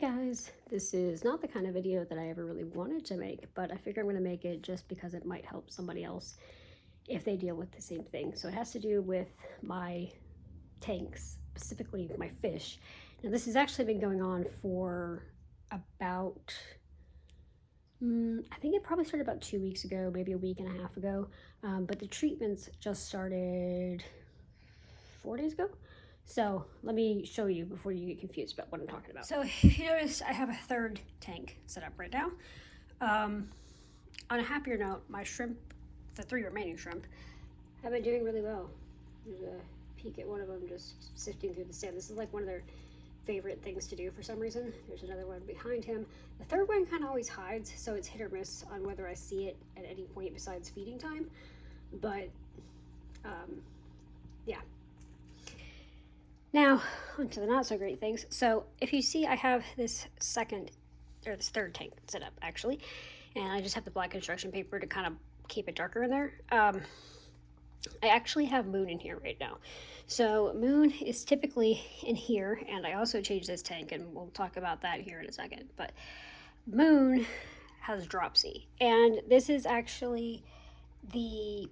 guys, this is not the kind of video that I ever really wanted to make, but I figure I'm going to make it just because it might help somebody else if they deal with the same thing. So it has to do with my tanks, specifically my fish. Now this has actually been going on for about, I think it probably started about 2 weeks ago, maybe a week and a half ago, but the treatments just started 4 days ago. So let me show you before you get confused about what I'm talking about. So if you notice, I have a third tank set up right now. On a happier note, my shrimp, the 3 remaining shrimp, have been doing really well. There's a peek at one of them just sifting through the sand. This is like one of their favorite things to do for some reason. There's another one behind him. The third one kind of always hides, so it's hit or miss on whether I see it at any point besides feeding time. But yeah. Now, onto the not so great things. So if you see, I have this third tank set up actually, and I just have the black construction paper to kind of keep it darker in there. I actually have Moon in here right now. So Moon is typically in here, and I also changed this tank, and we'll talk about that here in a second. But Moon has Dropsy, and this is actually the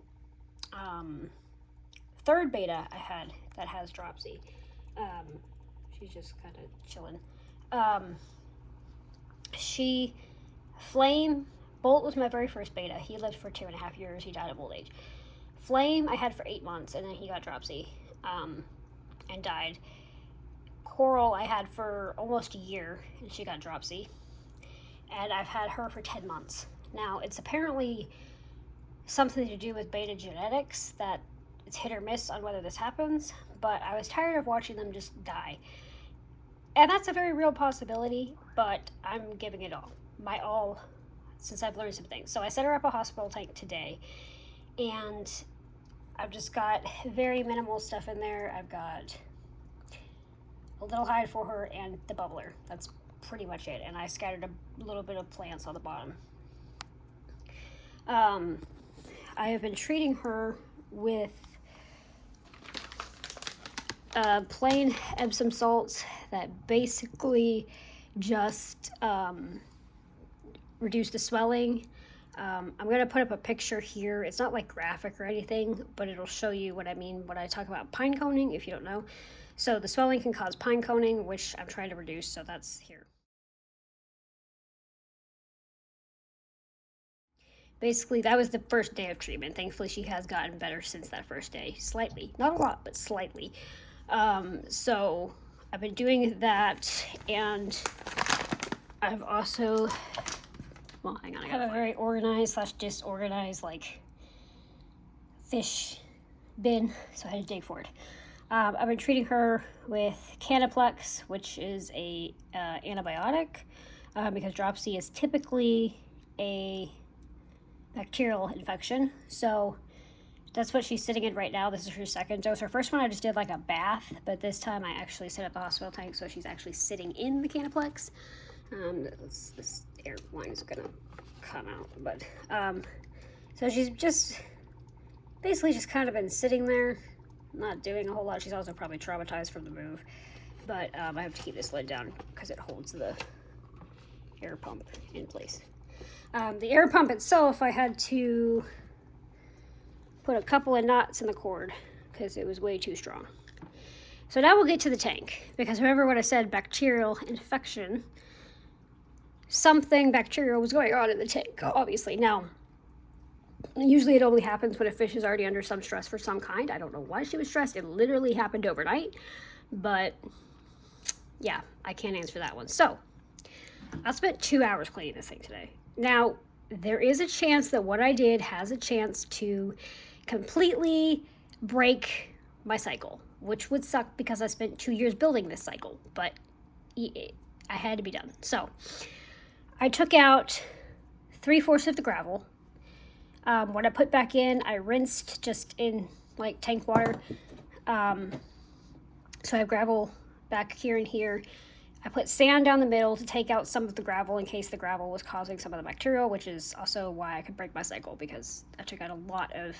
third beta I had that has Dropsy. She's just kind of chilling. Bolt was my very first beta. He lived for 2.5 years. He died of old age. Flame I had for 8 months, and then he got Dropsy and died. Coral I had for almost a year, and she got Dropsy. And I've had her for 10 months. Now, it's apparently something to do with beta genetics that it's hit or miss on whether this happens, but I was tired of watching them just die. And that's a very real possibility, but I'm giving it my all, since I've learned some things. So I set her up a hospital tank today, and I've just got very minimal stuff in there. I've got a little hide for her and the bubbler. That's pretty much it. And I scattered a little bit of plants on the bottom. I have been treating her with plain Epsom salts that basically just reduce the swelling. I'm going to put up a picture here. It's not like graphic or anything, but it'll show you what I mean when I talk about pine coning, if you don't know. So the swelling can cause pine coning, which I'm trying to reduce, so that's here. Basically, that was the first day of treatment. Thankfully, she has gotten better since that first day. Slightly. Not a lot, but slightly. So I've been doing that, and I've also, well, hang on, I have a very organized / disorganized, fish bin, so I had to dig for it. I've been treating her with Canaplex, which is a antibiotic, because Dropsy is typically a bacterial infection. So that's what she's sitting in right now. This is her second dose. Her first one I just did like a bath, but this time I actually set up the hospital tank, so she's actually sitting in the Canaplex. This air line is gonna come out, but so she's just basically just kind of been sitting there, not doing a whole lot. She's also probably traumatized from the move, but I have to keep this lid down because it holds the air pump in place. The air pump itself, I had to put a couple of knots in the cord because it was way too strong. So now we'll get to the tank, because remember what I said, bacterial infection. Something bacterial was going on in the tank, obviously. Now, usually it only happens when a fish is already under some stress for some kind. I don't know why she was stressed. It literally happened overnight, but yeah, I can't answer that one. So I spent 2 hours cleaning this thing today. Now, there is a chance that what I did has a chance to completely break my cycle, which would suck because I spent 2 years building this cycle, but I had to be done. So I took out 3/4 of the gravel. What I put back in, I rinsed just in like tank water. So I have gravel back here and here. I put sand down the middle to take out some of the gravel in case the gravel was causing some of the bacterial, which is also why I could break my cycle, because I took out a lot of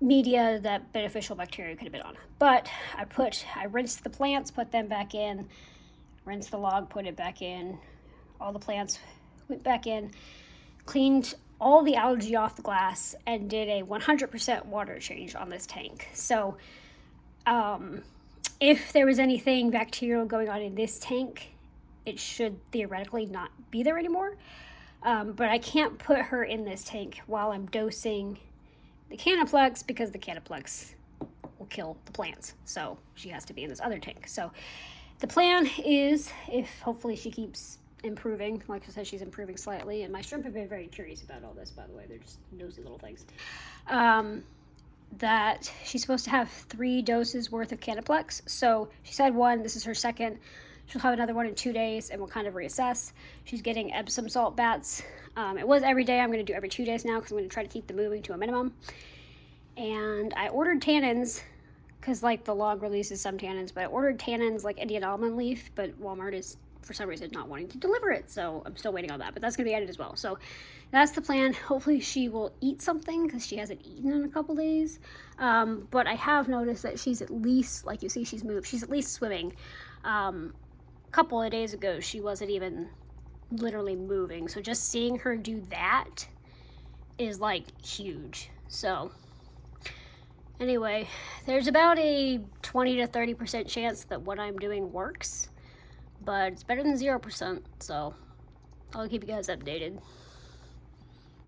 media that beneficial bacteria could have been on. But I rinsed the plants, put them back in, rinsed the log, put it back in. All the plants went back in, cleaned all the algae off the glass, and did a 100% water change on this tank. So if there was anything bacterial going on in this tank, it should theoretically not be there anymore. But I can't put her in this tank while I'm dosing the Canaplex, because the Canaplex will kill the plants. So she has to be in this other tank. So the plan is, if hopefully she keeps improving, like I said, she's improving slightly, and my shrimp have been very curious about all this, by the way. They're just nosy little things. That she's supposed to have 3 doses worth of Canaplex. So she's had 1, this is her 2nd. She'll have another 1 in 2 days, and we'll kind of reassess. She's getting Epsom salt baths. It was every day. I'm going to do every 2 days now, because I'm going to try to keep the moving to a minimum. And I ordered tannins, because like the log releases some tannins, but I ordered tannins like Indian almond leaf, but Walmart is for some reason not wanting to deliver it, so I'm still waiting on that, but that's going to be added as well. So that's the plan. Hopefully she will eat something, because she hasn't eaten in a couple days. But I have noticed that she's at least, like you see, she's moved. She's at least swimming. A couple of days ago, she wasn't even literally moving. So just seeing her do that is like huge. So anyway, there's about a 20 to 30% chance that what I'm doing works, but it's better than 0%, so I'll keep you guys updated.